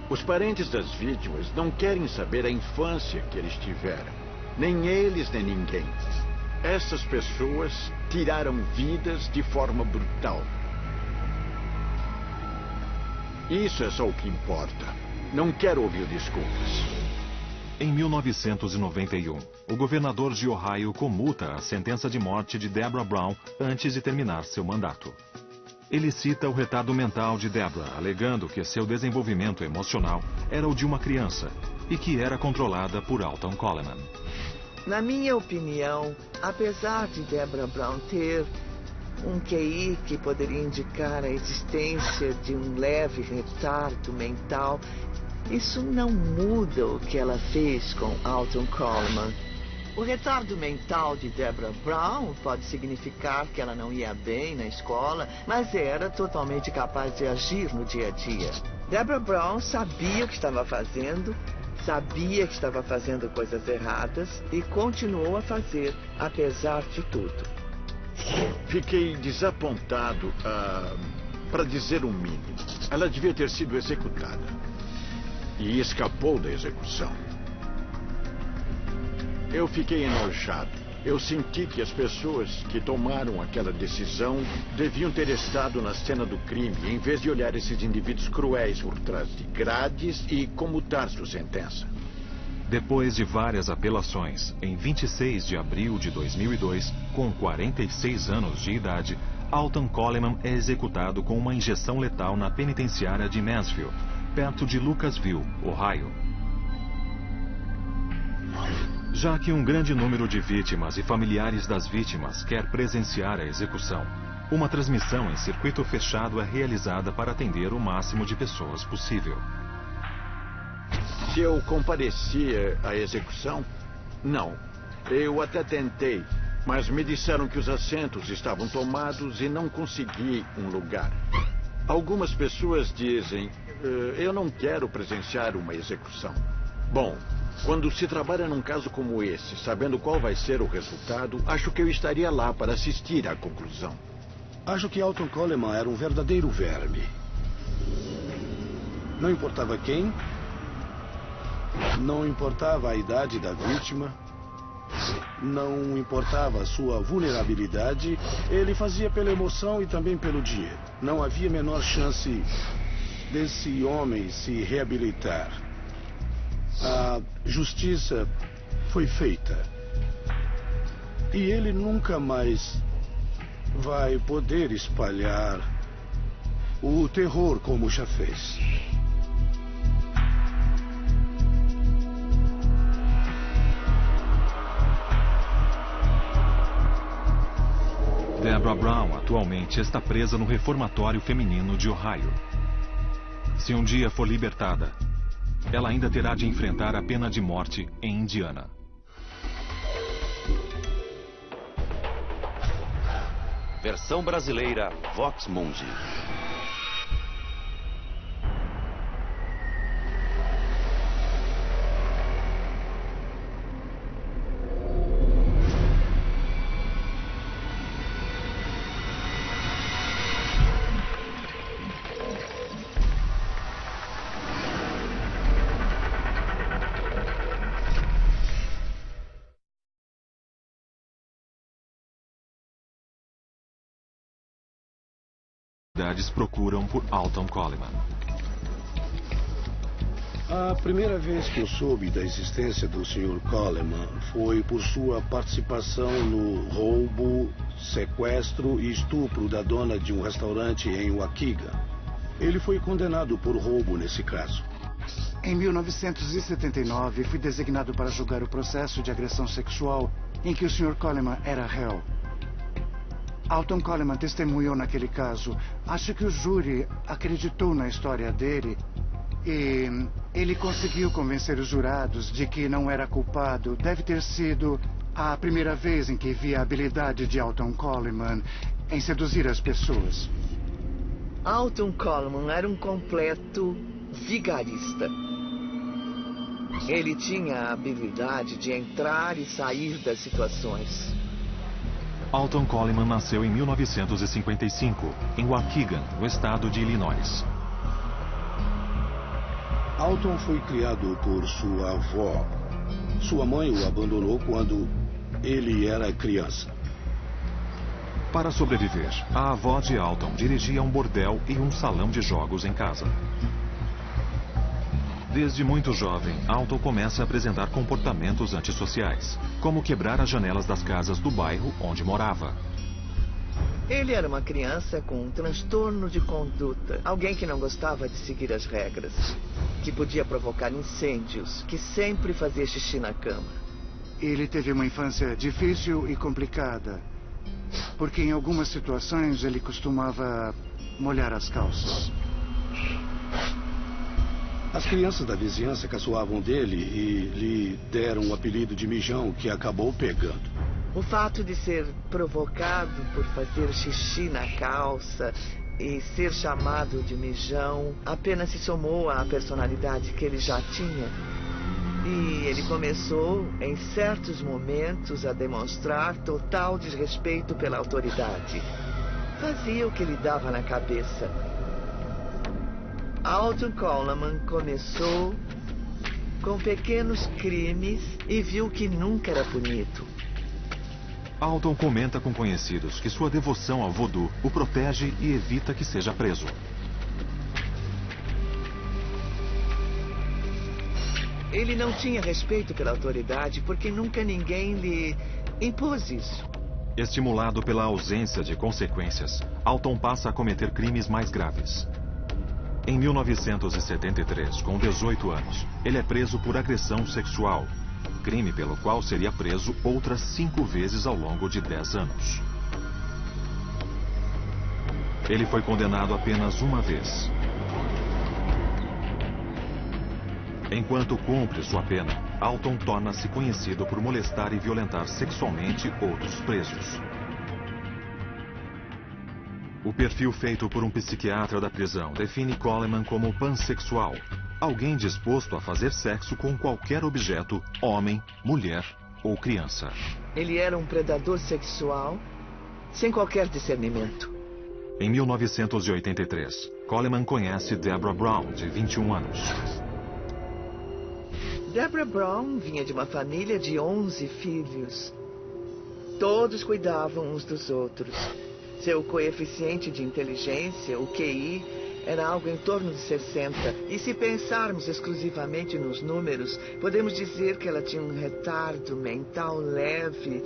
Os parentes das vítimas não querem saber a infância que eles tiveram. Nem eles, nem ninguém. Essas pessoas tiraram vidas de forma brutal. Isso é só o que importa. Não quero ouvir desculpas. Em 1991, o governador de Ohio comuta a sentença de morte de Deborah Brown antes de terminar seu mandato. Ele cita o retardo mental de Deborah, alegando que seu desenvolvimento emocional era o de uma criança e que era controlada por Alton Coleman. Na minha opinião, apesar de Deborah Brown ter um QI que poderia indicar a existência de um leve retardo mental, isso não muda o que ela fez com Alton Coleman. O retardo mental de Deborah Brown pode significar que ela não ia bem na escola, mas era totalmente capaz de agir no dia a dia. Deborah Brown sabia o que estava fazendo, sabia que estava fazendo coisas erradas e continuou a fazer, apesar de tudo. Fiquei desapontado, para dizer o mínimo. Ela devia ter sido executada. E escapou da execução. Eu fiquei enojado. Eu senti que as pessoas que tomaram aquela decisão deviam ter estado na cena do crime, em vez de olhar esses indivíduos cruéis por trás de grades e comutar sua sentença. Depois de várias apelações, em 26 de abril de 2002, com 46 anos de idade, Alton Coleman é executado com uma injeção letal na penitenciária de Mansfield, perto de Lucasville, Ohio. Já que um grande número de vítimas e familiares das vítimas quer presenciar a execução, uma transmissão em circuito fechado é realizada para atender o máximo de pessoas possível. Se eu comparecia à execução? Não. Eu até tentei, mas me disseram que os assentos estavam tomados e não consegui um lugar. Algumas pessoas dizem, eu não quero presenciar uma execução. Bom, quando se trabalha num caso como esse, sabendo qual vai ser o resultado, acho que eu estaria lá para assistir à conclusão. Acho que Alton Coleman era um verdadeiro verme. Não importava quem, não importava a idade da vítima, não importava a sua vulnerabilidade, ele fazia pela emoção e também pelo dinheiro. Não havia a menor chance desse homem se reabilitar. A justiça foi feita. E ele nunca mais vai poder espalhar o terror como já fez. Deborah Brown atualmente está presa no reformatório feminino de Ohio. Se um dia for libertada, ela ainda terá de enfrentar a pena de morte em Indiana. Versão brasileira Vox Mundi. autoridades procuram por Alton Coleman. A primeira vez que eu soube da existência do Sr. Coleman foi por sua participação no roubo, sequestro e estupro da dona de um restaurante em Waukegan. Ele foi condenado por roubo nesse caso. Em 1979, fui designado para julgar o processo de agressão sexual em que o Sr. Coleman era réu. Alton Coleman testemunhou naquele caso. Acho que o júri acreditou na história dele e ele conseguiu convencer os jurados de que não era culpado. Deve ter sido a primeira vez em que vi a habilidade de Alton Coleman em seduzir as pessoas. Alton Coleman era um completo vigarista. Ele tinha a habilidade de entrar e sair das situações. Alton Coleman nasceu em 1955, em Waukegan, no estado de Illinois. Alton foi criado por sua avó. Sua mãe o abandonou quando ele era criança. Para sobreviver, a avó de Alton dirigia um bordel e um salão de jogos em casa. Desde muito jovem, Alton começa a apresentar comportamentos antissociais, como quebrar as janelas das casas do bairro onde morava. Ele era uma criança com um transtorno de conduta. Alguém que não gostava de seguir as regras, que podia provocar incêndios, que sempre fazia xixi na cama. Ele teve uma infância difícil e complicada, porque em algumas situações ele costumava molhar as calças. As crianças da vizinhança caçoavam dele e lhe deram o apelido de mijão, que acabou pegando. O fato de ser provocado por fazer xixi na calça e ser chamado de mijão apenas se somou à personalidade que ele já tinha. E ele começou, em certos momentos, a demonstrar total desrespeito pela autoridade. Fazia o que lhe dava na cabeça. Alton Coleman começou com pequenos crimes e viu que nunca era punido. Alton comenta com conhecidos que sua devoção ao voodoo o protege e evita que seja preso. Ele não tinha respeito pela autoridade porque nunca ninguém lhe impôs isso. Estimulado pela ausência de consequências, Alton passa a cometer crimes mais graves. Em 1973, com 18 anos, ele é preso por agressão sexual, crime pelo qual seria preso outras 5 vezes ao longo de 10 anos. Ele foi condenado apenas uma vez. Enquanto cumpre sua pena, Alton torna-se conhecido por molestar e violentar sexualmente outros presos. O perfil feito por um psiquiatra da prisão define Coleman como pansexual, alguém disposto a fazer sexo com qualquer objeto, homem, mulher ou criança. Ele era um predador sexual sem qualquer discernimento. Em 1983, Coleman conhece Deborah Brown, de 21 anos. Deborah Brown vinha de uma família de 11 filhos. Todos cuidavam uns dos outros. Seu coeficiente de inteligência, o QI, era algo em torno de 60. E se pensarmos exclusivamente nos números, podemos dizer que ela tinha um retardo mental leve.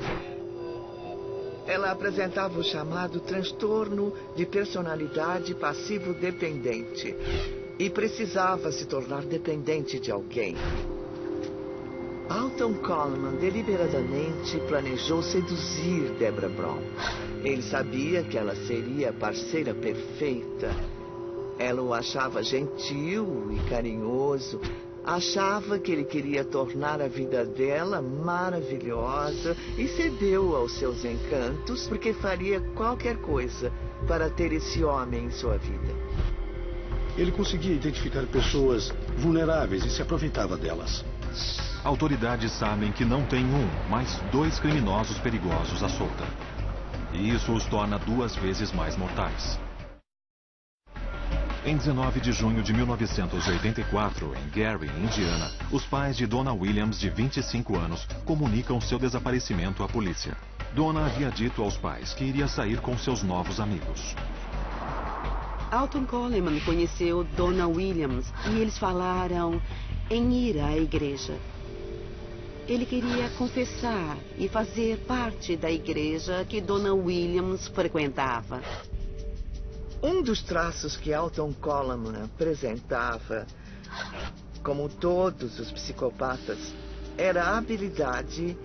Ela apresentava o chamado transtorno de personalidade passivo-dependente e precisava se tornar dependente de alguém. Alton Coleman deliberadamente planejou seduzir Deborah Brown. Ele sabia que ela seria a parceira perfeita. Ela o achava gentil e carinhoso. Achava que ele queria tornar a vida dela maravilhosa e cedeu aos seus encantos porque faria qualquer coisa para ter esse homem em sua vida. Ele conseguia identificar pessoas vulneráveis e se aproveitava delas. Autoridades sabem que não tem um, mas 2 criminosos perigosos à solta. E isso os torna 2 vezes mais mortais. Em 19 de junho de 1984, em Gary, Indiana, os pais de Donna Williams, de 25 anos, comunicam seu desaparecimento à polícia. Donna havia dito aos pais que iria sair com seus novos amigos. Alton Coleman conheceu Donna Williams e eles falaram em ir à igreja. Ele queria confessar e fazer parte da igreja que Donna Williams frequentava. Um dos traços que Alton Coleman apresentava, como todos os psicopatas, era a habilidade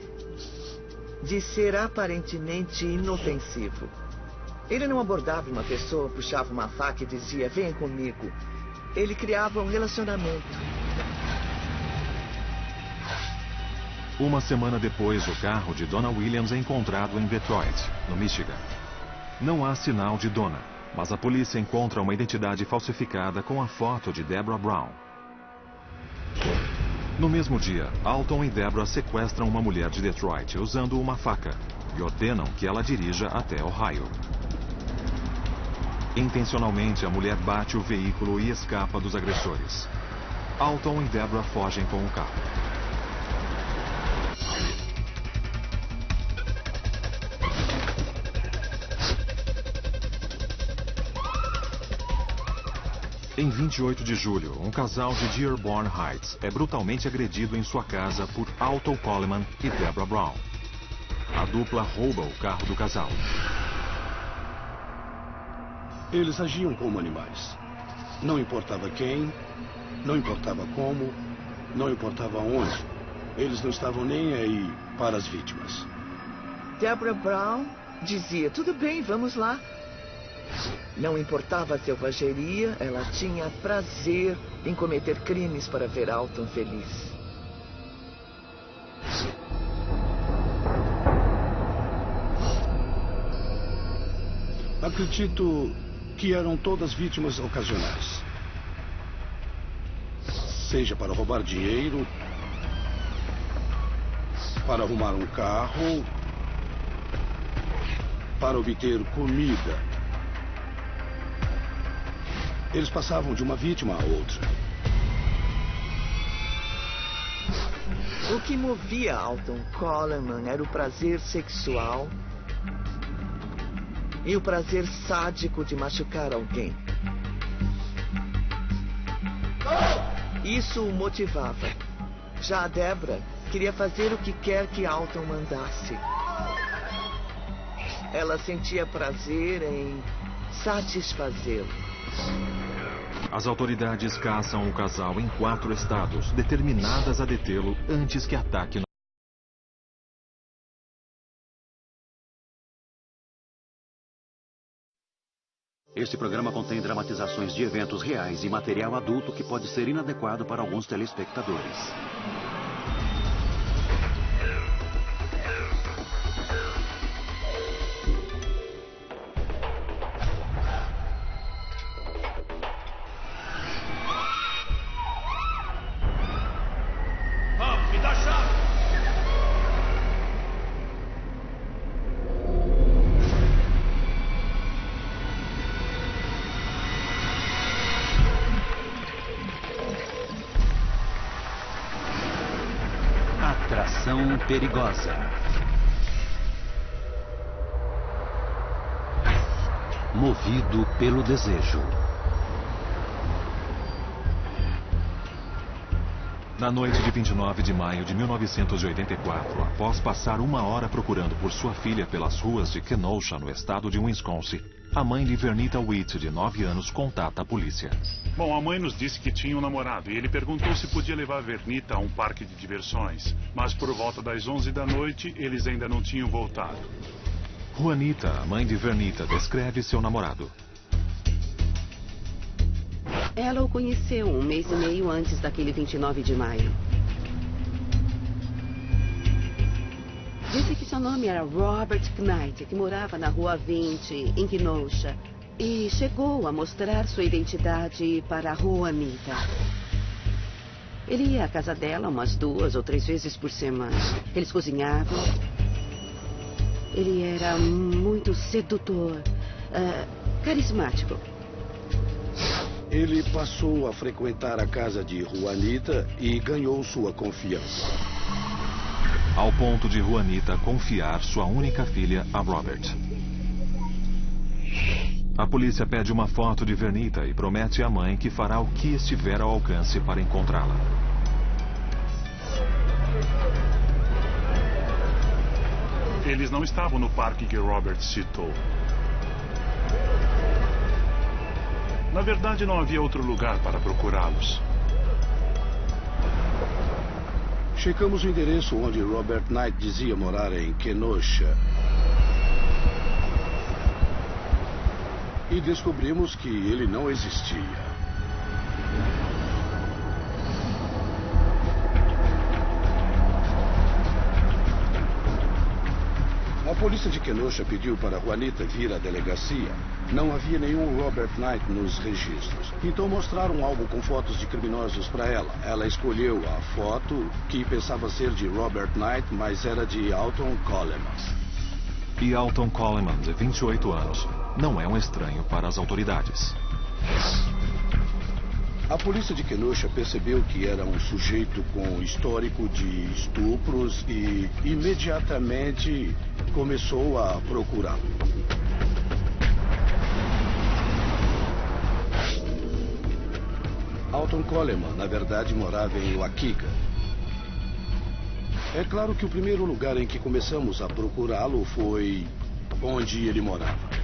de ser aparentemente inofensivo. Ele não abordava uma pessoa, puxava uma faca e dizia, venha comigo. Ele criava um relacionamento. Uma semana depois, o carro de Donna Williams é encontrado em Detroit, no Michigan. Não há sinal de Donna, mas a polícia encontra uma identidade falsificada com a foto de Deborah Brown. No mesmo dia, Alton e Deborah sequestram uma mulher de Detroit usando uma faca e ordenam que ela dirija até Ohio. Intencionalmente, a mulher bate o veículo e escapa dos agressores. Alton e Deborah fogem com o carro. Em 28 de julho, um casal de Dearborn Heights é brutalmente agredido em sua casa por Alton Coleman e Deborah Brown. A dupla rouba o carro do casal. Eles agiam como animais. Não importava quem, não importava como, não importava onde. Eles não estavam nem aí para as vítimas. Deborah Brown dizia, tudo bem, vamos lá. Não importava a selvageria, ela tinha prazer em cometer crimes para ver Alton feliz. Acredito que eram todas vítimas ocasionais. Seja para roubar dinheiro, para arrumar um carro, para obter comida. Eles passavam de uma vítima a outra. O que movia Alton Coleman era o prazer sexual e o prazer sádico de machucar alguém. Isso o motivava. Já a Deborah queria fazer o que quer que Alton mandasse. Ela sentia prazer em satisfazê-lo. As autoridades caçam o casal em 4 estados, determinadas a detê-lo antes que ataque. Este programa contém dramatizações de eventos reais e material adulto que pode ser inadequado para alguns telespectadores. Me dá a chave! Atração perigosa. Movido pelo desejo. Na noite de 29 de maio de 1984, após passar 1 hora procurando por sua filha pelas ruas de Kenosha, no estado de Wisconsin, a mãe de Vernita Witt, de 9 anos, contata a polícia. Bom, a mãe nos disse que tinha um namorado e ele perguntou se podia levar a Vernita a um parque de diversões. Mas por volta das 11 da noite, eles ainda não tinham voltado. Juanita, a mãe de Vernita, descreve seu namorado. Ela o conheceu 1 mês e meio antes daquele 29 de maio. Disse que seu nome era Robert Knight, que morava na Rua 20, em Kenosha, e chegou a mostrar sua identidade para Juanita. Ele ia à casa dela umas 2 ou 3 vezes por semana. Eles cozinhavam. Ele era muito sedutor, carismático. Ele passou a frequentar a casa de Juanita e ganhou sua confiança. Ao ponto de Juanita confiar sua única filha a Robert. A polícia pede uma foto de Vernita e promete à mãe que fará o que estiver ao alcance para encontrá-la. Eles não estavam no parque que Robert citou. Na verdade, não havia outro lugar para procurá-los. Checamos o endereço onde Robert Knight dizia morar em Kenosha. E descobrimos que ele não existia. A polícia de Kenosha pediu para Juanita vir à delegacia. Não havia nenhum Robert Knight nos registros. Então mostraram um álbum com fotos de criminosos para ela. Ela escolheu a foto que pensava ser de Robert Knight, mas era de Alton Coleman. E Alton Coleman, de 28 anos, não é um estranho para as autoridades. A polícia de Kenosha percebeu que era um sujeito com histórico de estupros e imediatamente começou a procurá-lo. Alton Coleman, na verdade, morava em Waukegan. É claro que o primeiro lugar em que começamos a procurá-lo foi onde ele morava.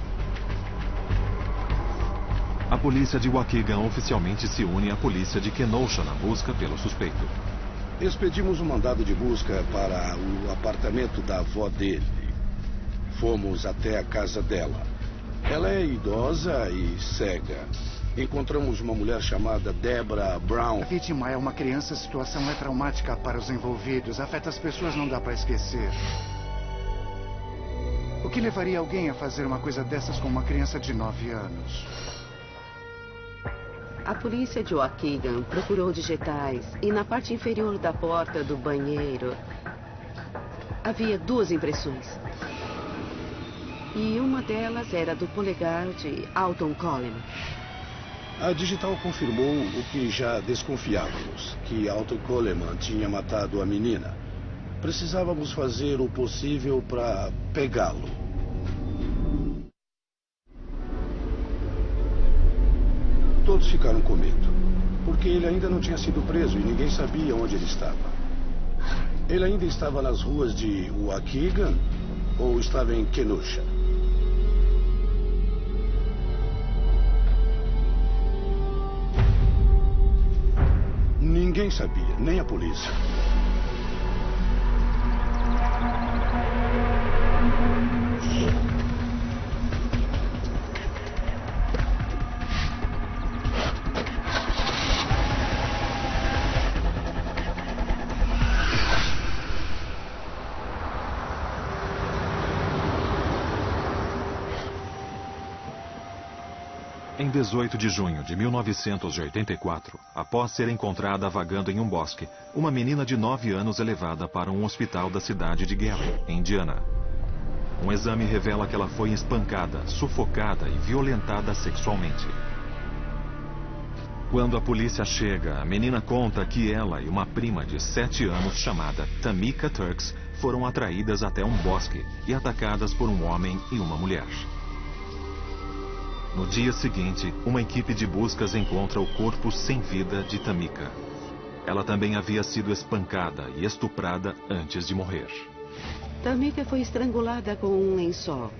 A polícia de Waukegan oficialmente se une à polícia de Kenosha na busca pelo suspeito. Expedimos um mandado de busca para o apartamento da avó dele. Fomos até a casa dela. Ela é idosa e cega. Encontramos uma mulher chamada Deborah Brown. A vítima é uma criança, a situação é traumática para os envolvidos. Afeta as pessoas, não dá para esquecer. O que levaria alguém a fazer uma coisa dessas com uma criança de 9 anos? A polícia de Waukegan procurou digitais e na parte inferior da porta do banheiro havia 2 impressões. E uma delas era do polegar de Alton Coleman. A digital confirmou o que já desconfiávamos, que Alton Coleman tinha matado a menina. Precisávamos fazer o possível para pegá-lo. Todos ficaram com medo, porque ele ainda não tinha sido preso e ninguém sabia onde ele estava. Ele ainda estava nas ruas de Waukegan ou estava em Kenosha? Ninguém sabia, nem a polícia. Em 18 de junho de 1984, após ser encontrada vagando em um bosque, uma menina de 9 anos é levada para um hospital da cidade de Gary, em Indiana. Um exame revela que ela foi espancada, sufocada e violentada sexualmente. Quando a polícia chega, a menina conta que ela e uma prima de 7 anos chamada Tamika Turks foram atraídas até um bosque e atacadas por um homem e uma mulher. No dia seguinte, uma equipe de buscas encontra o corpo sem vida de Tamika. Ela também havia sido espancada e estuprada antes de morrer. Tamika foi estrangulada com um lençol.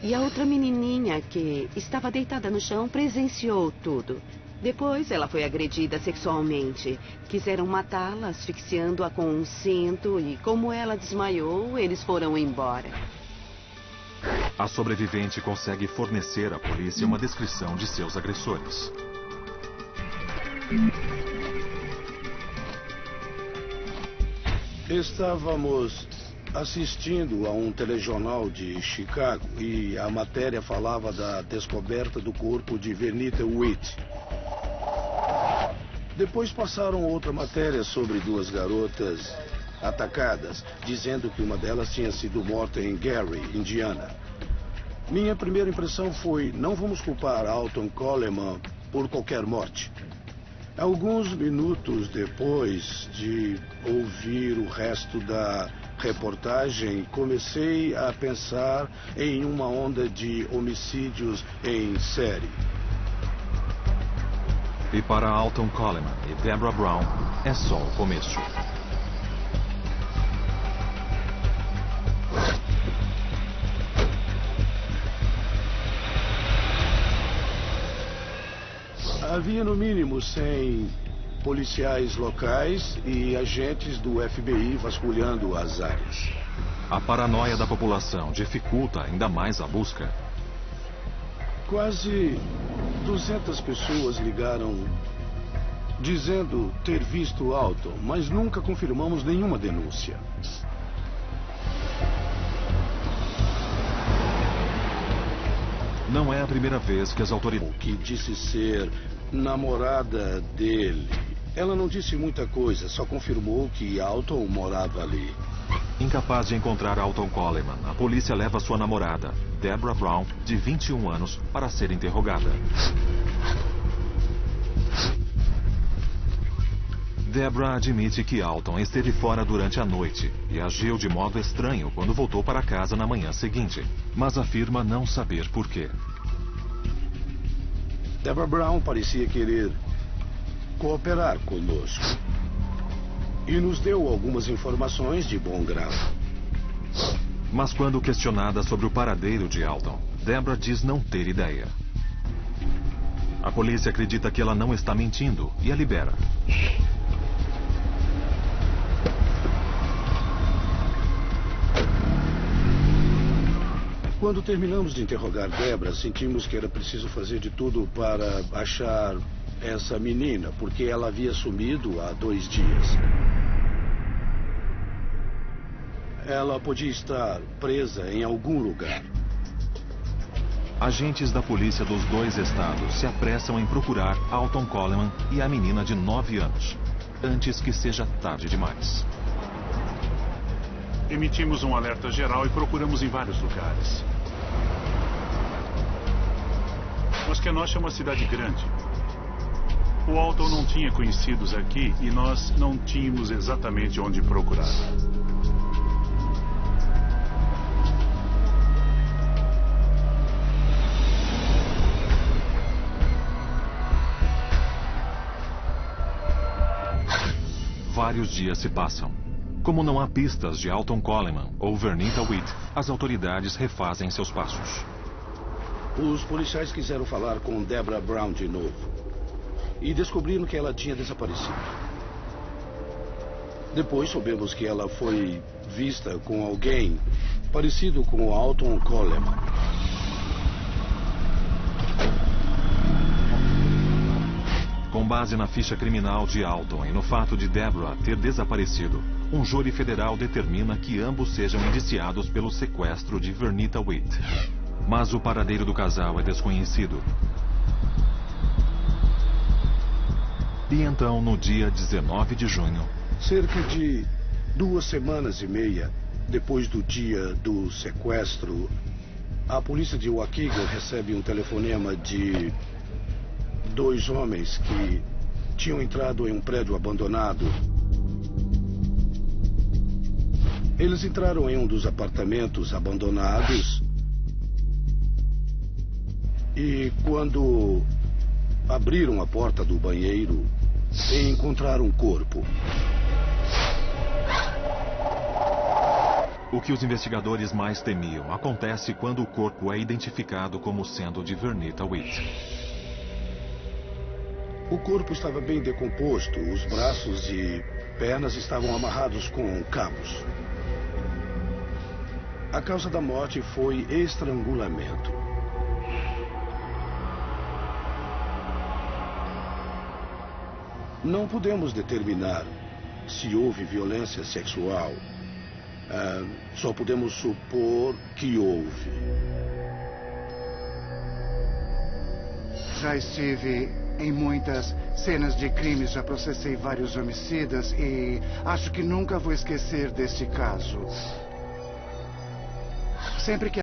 E a outra menininha que estava deitada no chão presenciou tudo. Depois, ela foi agredida sexualmente. Quiseram matá-la, asfixiando-a com um cinto e, como ela desmaiou, eles foram embora. A sobrevivente consegue fornecer à polícia uma descrição de seus agressores. Estávamos assistindo a um telejornal de Chicago e a matéria falava da descoberta do corpo de Vernita Witt. Depois passaram outra matéria sobre 2 garotas atacadas, dizendo que uma delas tinha sido morta em Gary, Indiana. Minha primeira impressão foi: não vamos culpar Alton Coleman por qualquer morte. Alguns minutos depois de ouvir o resto da reportagem, comecei a pensar em uma onda de homicídios em série. E para Alton Coleman e Deborah Brown, é só o começo. Havia no mínimo 100 policiais locais e agentes do FBI vasculhando as áreas. A paranoia da população dificulta ainda mais a busca. Quase 200 pessoas ligaram dizendo ter visto Alton, mas nunca confirmamos nenhuma denúncia. Não é a primeira vez que as autoridades... Que disse ser namorada dele. Ela não disse muita coisa, só confirmou que Alton morava ali. Incapaz de encontrar Alton Coleman, a polícia leva sua namorada, Deborah Brown, de 21 anos, para ser interrogada. Deborah admite que Alton esteve fora durante a noite e agiu de modo estranho quando voltou para casa na manhã seguinte, mas afirma não saber por quê. Deborah Brown parecia querer cooperar conosco e nos deu algumas informações de bom grado. Mas quando questionada sobre o paradeiro de Alton, Deborah diz não ter ideia. A polícia acredita que ela não está mentindo e a libera. Quando terminamos de interrogar Deborah, sentimos que era preciso fazer de tudo para achar essa menina, porque ela havia sumido há 2 dias. Ela podia estar presa em algum lugar. Agentes da polícia dos 2 estados se apressam em procurar Alton Coleman e a menina de 9 anos, antes que seja tarde demais. Emitimos um alerta geral e procuramos em vários lugares. Mas Kenosha é uma cidade grande. O Alton não tinha conhecidos aqui e nós não tínhamos exatamente onde procurar. Vários dias se passam. Como não há pistas de Alton Coleman ou Vernita Witt, as autoridades refazem seus passos. Os policiais quiseram falar com Deborah Brown de novo e descobriram que ela tinha desaparecido. Depois soubemos que ela foi vista com alguém parecido com o Alton Coleman. Com base na ficha criminal de Alton e no fato de Deborah ter desaparecido, um júri federal determina que ambos sejam indiciados pelo sequestro de Vernita Witt. Mas o paradeiro do casal é desconhecido. E então, no dia 19 de junho... Cerca de 2 semanas e meia depois do dia do sequestro, a polícia de Waukegan recebe um telefonema de 2 homens que tinham entrado em um prédio abandonado. Eles entraram em um dos apartamentos abandonados e, quando abriram a porta do banheiro, encontraram um corpo. O que os investigadores mais temiam acontece quando o corpo é identificado como sendo de Vernita Witt. O corpo estava bem decomposto, os braços e pernas estavam amarrados com cabos. A causa da morte foi estrangulamento. Não podemos determinar se houve violência sexual. Só podemos supor que houve. Já estive em muitas cenas de crimes, já processei vários homicidas e acho que nunca vou esquecer deste caso. Sempre que